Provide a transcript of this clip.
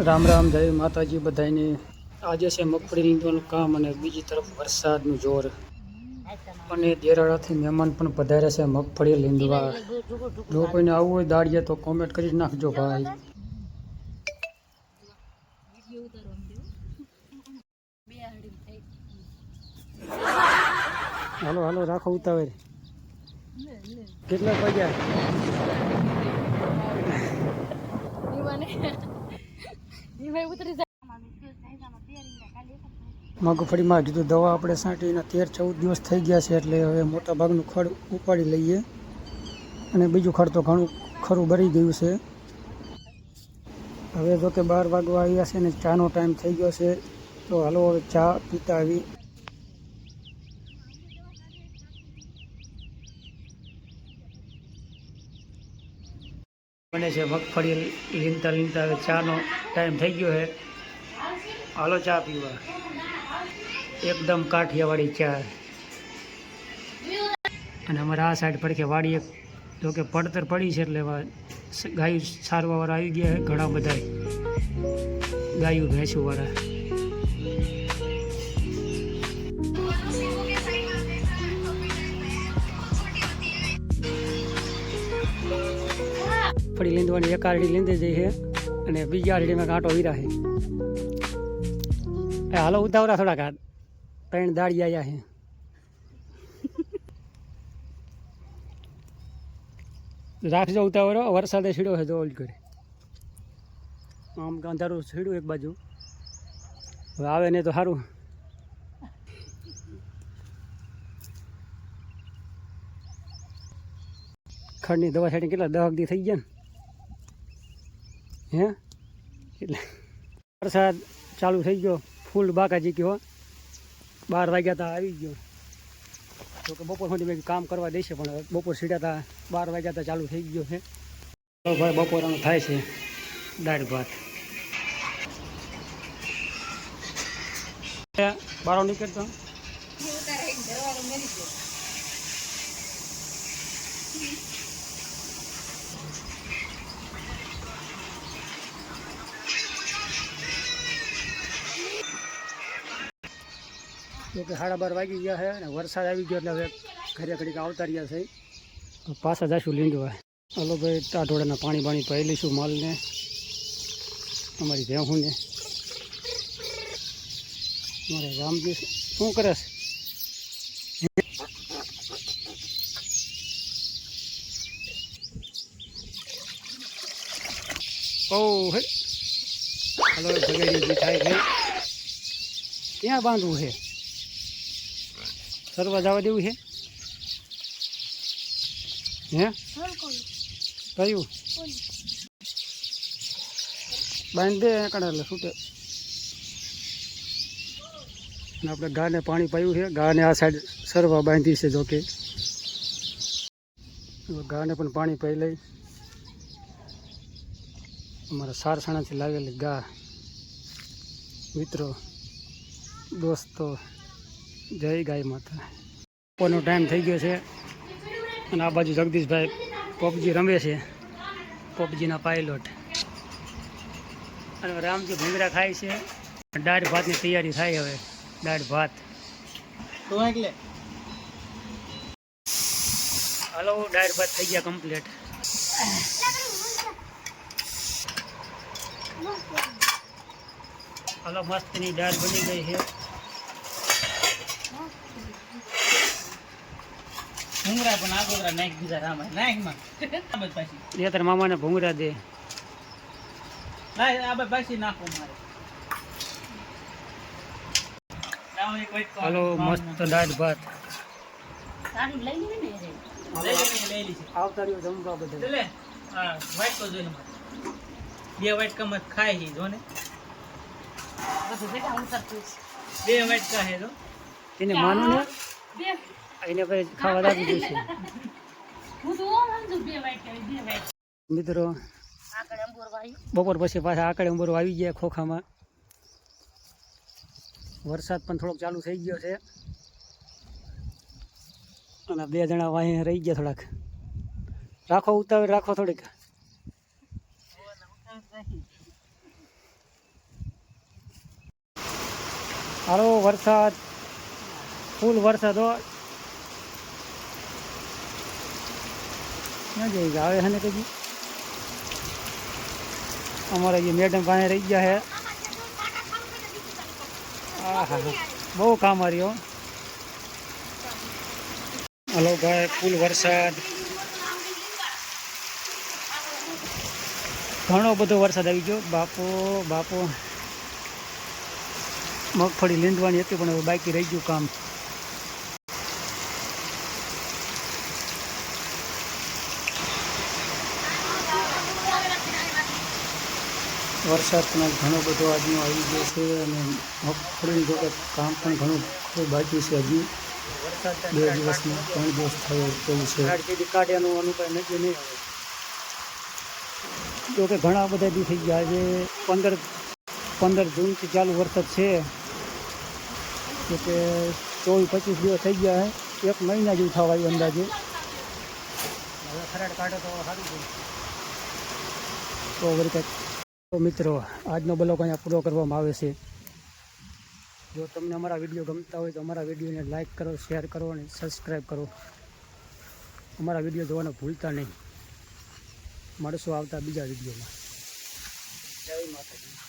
રામ રામ, જય માતાજી બધાને। આજે છે મગફળી લીંદવાનું કામ અને બીજી તરફ વરસાદનું જોર અને દેરાળાથી મહેમાન પણ પધાર્યા છે મગફળી લીંદવા। જો કોઈને આવવું હોય દાડિયા તો કોમેન્ટ કરી નાખજો ભાઈ। હાલો હાલો રાખો ઉતાવળ। કેટલા વાગ્યા? મગફળીમાં હજુ તો દવા આપણે છાંટીને 13-14 દિવસ થઈ ગયા છે, એટલે હવે મોટા ભાગનું ખડ ઉપાડી લઈએ અને બીજું ખડ તો ઘણું ખરું ભરી ગયું છે। હવે જો કે 12 વાગવા આવ્યા છે ને ચાનો ટાઈમ થઈ ગયો છે, તો હાલો હવે ચા પીતા આવી। બને છે મગફળી લીંદતા લીંદતા હવે ચાનો ટાઈમ થઈ ગયો છે, હાલો ચા પીવા। એકદમ કાઠિયાવાડી ચા। અને અમારે આ સાઈડ પડખે વાડી એક જો કે પડતર પડી છે, એટલે ગાયું સારવાવાળા આવી ગયા છે ઘણા બધા, ગાયું ભેંસું વાળા। મગફળી લીંદવાની એક આરડી લીંદી જઈ છે અને બીજી આરડીમાં કાંટો વીરા છે। હાલો ઉતાવળા થોડાક, 3 દાડી આવ્યા છે। રાખજો ઉતાવળો, વરસાદે છીડ્યો છે તો ઓલ કરે આમ અંધારું છીડ્યું એક બાજુ, હવે આવે નહીં તો સારું। ખડની દવા છાંટી કેટલા 10 દી થઈ ગયા ને હે, એટલે વરસાદ ચાલુ થઈ ગયો, ફૂલ બાકાજી ગયો। 12 વાગ્યા તા આવી ગયો, તો કે બપોર સુધી મેં કામ કરવા દેશે, પણ બપોર સીડ્યા હતા 12 વાગ્યા તા ચાલુ થઈ ગયો છે। તો ભાઈ બપોરનું થાય છે દાળ ભાત। બારો નીકળતો તો કે 12:30 વાગી ગયા છે અને વરસાદ આવી ગયો, એટલે હવે ઘરે ઘડીક આવતા રહ્યા છે, પાછા જઈશું લીંદવા। હાલો ભાઈ, ટાઢોળાના પાણી પાઈ લઈશું માલને, અમારી ભેહુંને। અમારે રામજી શું કરે છે? ઓહ હે, હાલો ભગાડી થાય છે, ક્યાં બાંધવું છે? સરવા જવા દેવું છે હે? કયું બાંધી દે કાઢે એટલે છૂટે। આપણે ગાને પાણી પાયું છે, ગાને આ સાઈડ સરવા બાંધી છે, જોકે ગાને પણ પાણી પાઈ લઈ। અમારા સારસાણાથી લાવેલી ગા, મિત્રો દોસ્તો, જય ગાય માતા। બપોરનો ટાઈમ થઈ ગયો છે અને આ બાજુ જગદીશભાઈ પબજી રમે છે, પબજીના પાયલોટ। અને રામજી ભૂંગરા ખાય છે, દાળ ભાતની તૈયારી થાય હવે, દાળ ભાત તો એટલે હાલો દાળ ભાત થઈ ગયા કમ્પ્લીટ। હાલો મસ્તની દાળ બની ગઈ છે। ભૂંગરા પણ આગોતરા નાખ દીધા રામ નાખમાં એ તાર મામાને ભૂંગરા દે, પાછી નાખો મારે। હાલો મસ્ત દાળ ભાત આવતા રહ્યો જમવા બધા। હા વાઈટ તો જોઈને 2 વાઈટ કમત ખાય છે જો ને, 2 વાઈટ ખાય તો એને માનું ને એને પછી ખાવા લાગી જશે। મિત્રો બપોર પછી પાછા આકડે અંબોરો આવી ગયા ખોખામાં। વરસાદ પણ થોડોક ચાલુ થઈ ગયો છે અને 2 જણા વાહી રહી ગયા થોડાક। રાખો ઉતાવળ રાખો થોડીક। હાલો વરસાદ, ફૂલ વરસાદ હો. ના જઈ આવે છે ને કદી અમારે જે મેડમ પાસે રહી ગયા છે. હા હા બહુ કામ આવ્યો. હલો ભાઈ, ફૂલ વરસાદ, ઘણો બધો વરસાદ આવી ગયો. બાપો બાપો, મગફળી લીંદવાની હતી પણ હવે બાકી રહી ગયું કામ. વરસાદ પણ ઘણો બધો આજનો આવી ગયો છે અને મગફળીનું જો કે કામ પણ ઘણું બાકી છે. હજી 2 દિવસમાં 3 દિવસ થયો તેવું છે. કાઢ્યાનું આનું કાંઈ નક્કી નહીં આવે. જો કે ઘણા બધા દી થઈ ગયા છે. 15 જૂનથી ચાલુ વરસાદ છે. જો કે 24-25 દિવસ થઈ ગયા છે. 1 મહિના જેવું થવા આવ્યું અંદાજે. હવે ખરાડ કાઢો તો સારું છે. તો વળી કંઈક. તો મિત્રો, આજનો બ્લોગ અહીંયા પૂરો કરવામાં આવે છે. જો તમને અમારા વિડીયો ગમતા હોય તો અમારા વિડીયોને લાઇક કરો, શેર કરો અને સબસ્ક્રાઈબ કરો. અમારા વિડીયો જોવાનું ભૂલતા નહીં. મળશું આવતા બીજા વિડીયોમાં. જય માતાજી.